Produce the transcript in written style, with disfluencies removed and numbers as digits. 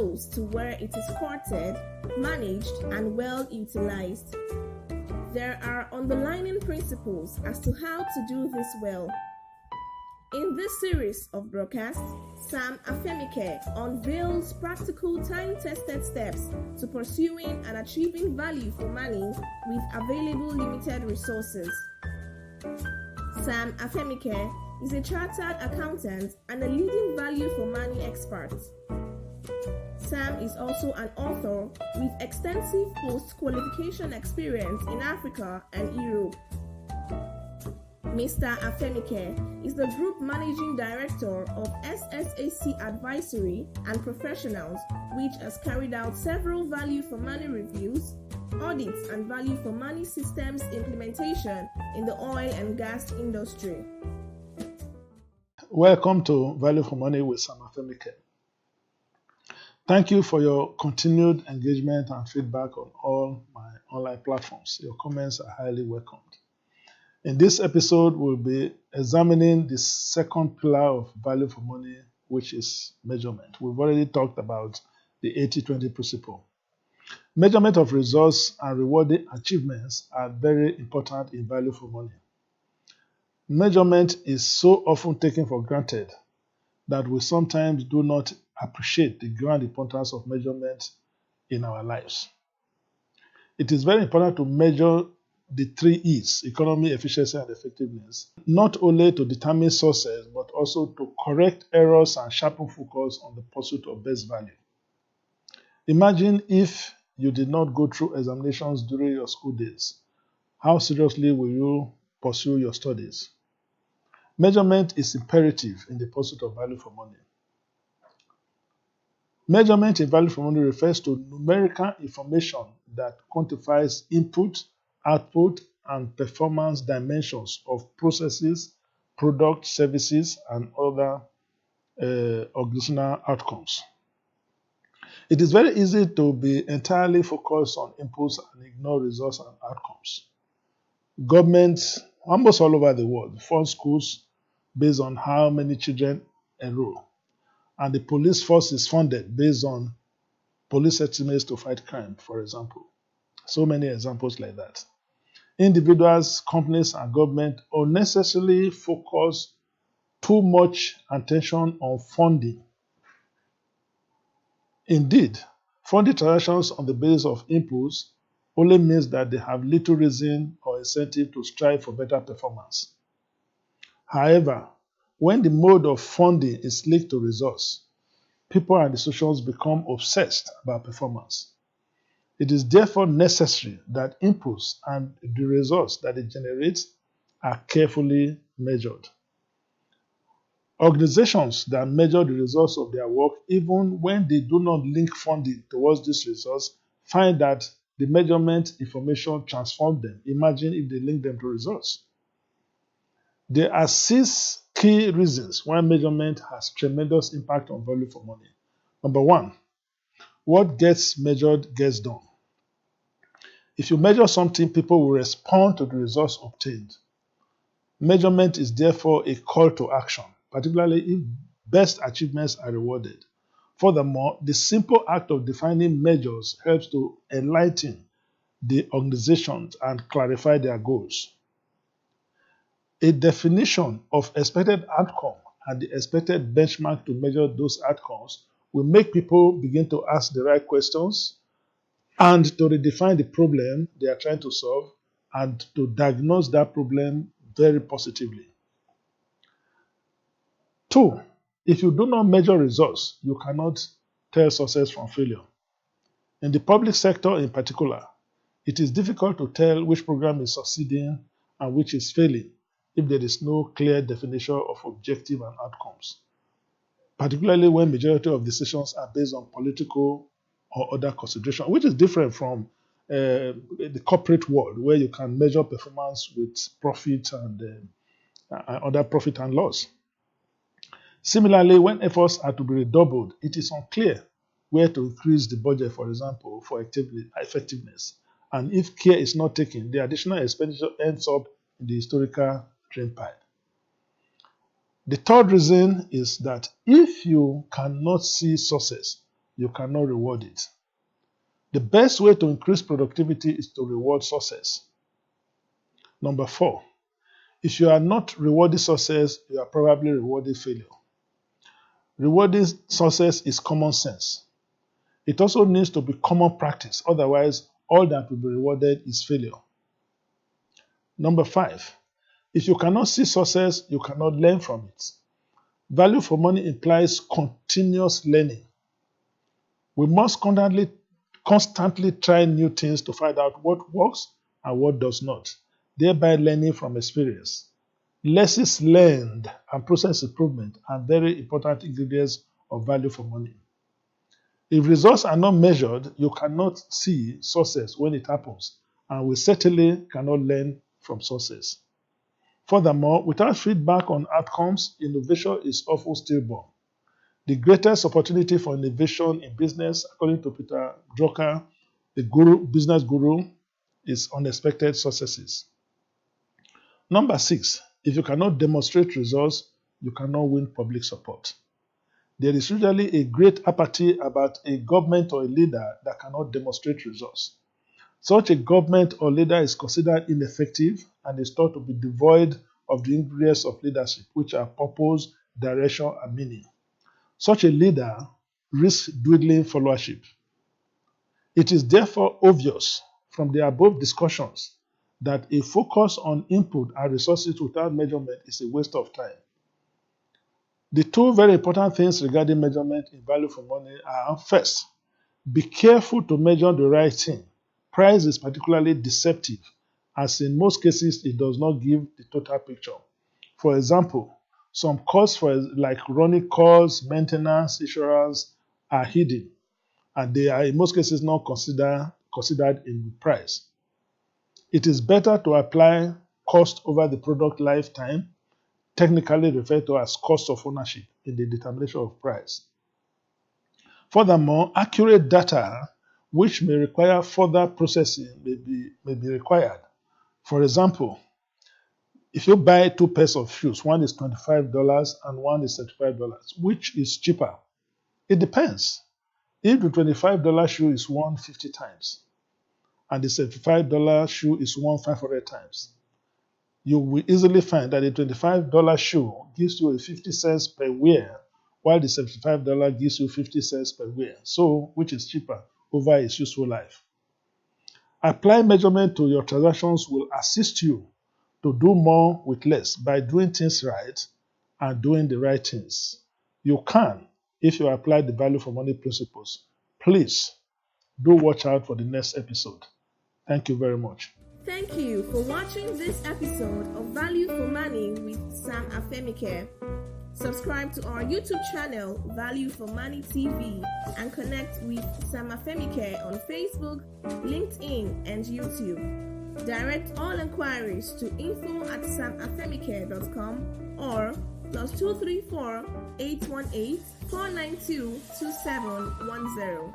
flows to where it is courted, managed, and well utilized. There are underlying principles as to how to do this well. In this series of broadcasts, Sam Afemikhe unveils practical time-tested steps to pursuing and achieving value for money with available limited resources. Sam Afemikhe is a chartered accountant and a leading value for money expert. Sam is also an author with extensive post-qualification experience in Africa and Europe. Mr. Afemikhe is the Group Managing Director of SSAC Advisory and Professionals, which has carried out several value for money reviews, audits, and value for money systems implementation in the oil and gas industry. Welcome to Value for Money with Sam Afemikhe. Thank you for your continued engagement and feedback on all my online platforms. Your comments are highly welcomed. In this episode, we'll be examining the second pillar of value for money, which is measurement. We've already talked about the 80-20 principle. Measurement of results and rewarding achievements are very important in value for money. Measurement is so often taken for granted that we sometimes do not appreciate the grand importance of measurement in our lives. It is very important to measure the 3 E's, economy, efficiency, and effectiveness, not only to determine sources, but also to correct errors and sharpen focus on the pursuit of best value. Imagine if you did not go through examinations during your school days. How seriously will you pursue your studies? Measurement is imperative in the pursuit of value for money. Measurement in value for money refers to numerical information that quantifies input, output, and performance dimensions of processes, products, services, and other organizational outcomes. It is very easy to be entirely focused on inputs and ignore results and outcomes. Governments, almost all over the world, fund schools based on how many children enroll, and the police force is funded based on police estimates to fight crime, for example. So many examples like that. Individuals, companies, and government unnecessarily focus too much attention on funding. Indeed, funding transactions on the basis of inputs only means that they have little reason or incentive to strive for better performance. However, when the mode of funding is linked to results, people and institutions become obsessed about performance. It is therefore necessary that inputs and the results that it generates are carefully measured. Organizations that measure the results of their work, even when they do not link funding towards these results, find that the measurement information transforms them. Imagine if they link them to results. There are 6 key reasons why measurement has tremendous impact on value for money. Number 1, what gets measured gets done. If you measure something, people will respond to the results obtained. Measurement is therefore a call to action, particularly if best achievements are rewarded. Furthermore, the simple act of defining measures helps to enlighten the organizations and clarify their goals. A definition of expected outcome and the expected benchmark to measure those outcomes will make people begin to ask the right questions and to redefine the problem they are trying to solve and to diagnose that problem very positively. 2, if you do not measure results, you cannot tell success from failure. In the public sector in particular, it is difficult to tell which program is succeeding and which is failing if there is no clear definition of objective and outcomes, particularly when majority of decisions are based on political or other consideration, which is different from the corporate world, where you can measure performance with profit and other profit and loss. Similarly, when efforts are to be redoubled, it is unclear where to increase the budget, for example, for effectiveness. And if care is not taken, the additional expenditure ends up in the historical drain pipe. The third reason is that if you cannot see success, you cannot reward it. The best way to increase productivity is to reward success. Number 4, if you are not rewarding success, you are probably rewarding failure. Rewarding success is common sense. It also needs to be common practice. Otherwise, all that will be rewarded is failure. Number 5, if you cannot see success, you cannot learn from it. Value for money implies continuous learning. We must constantly try new things to find out what works and what does not, thereby learning from experience. Lessons learned and process improvement are very important ingredients of value for money. If results are not measured, you cannot see success when it happens, and we certainly cannot learn from success. Furthermore, without feedback on outcomes, innovation is often stillborn. The greatest opportunity for innovation in business, according to Peter Drucker, the business guru, is unexpected successes. Number 6, if you cannot demonstrate results, you cannot win public support. There is usually a great apathy about a government or a leader that cannot demonstrate results. Such a government or leader is considered ineffective and is thought to be devoid of the ingredients of leadership, which are purpose, direction, and meaning. Such a leader risks dwindling followership. It is therefore obvious from the above discussions that a focus on input and resources without measurement is a waste of time. The two very important things regarding measurement in value for money are: first, be careful to measure the right thing. Price is particularly deceptive, as in most cases it does not give the total picture. For example, some costs like running costs, maintenance, insurance are hidden, and they are in most cases not considered in the price. It is better to apply cost over the product lifetime, technically referred to as cost of ownership, in the determination of price. Furthermore, accurate data, which may require further processing, may be required. For example, if you buy 2 pairs of shoes, one is $25 and one is $35, which is cheaper? It depends. If the $25 shoe is worn 50 times and the $35 shoe is worn 500 times, you will easily find that the $25 shoe gives you a 50 cents per wear, while the $75 gives you 50 cents per wear. So, which is cheaper over its useful life? Apply measurement to your transactions will assist you to do more with less by doing things right and doing the right things. You can if you apply the value for money principles. Please do watch out for the next episode. Thank you very much. Thank you for watching this episode of Value for Money with Sam Afemikhe. Subscribe to our YouTube channel, Value for Money TV, and connect with Sam Afemikhe on Facebook, LinkedIn, and YouTube. Direct all inquiries to info@samafemikhe.com or +234 818 492 2710.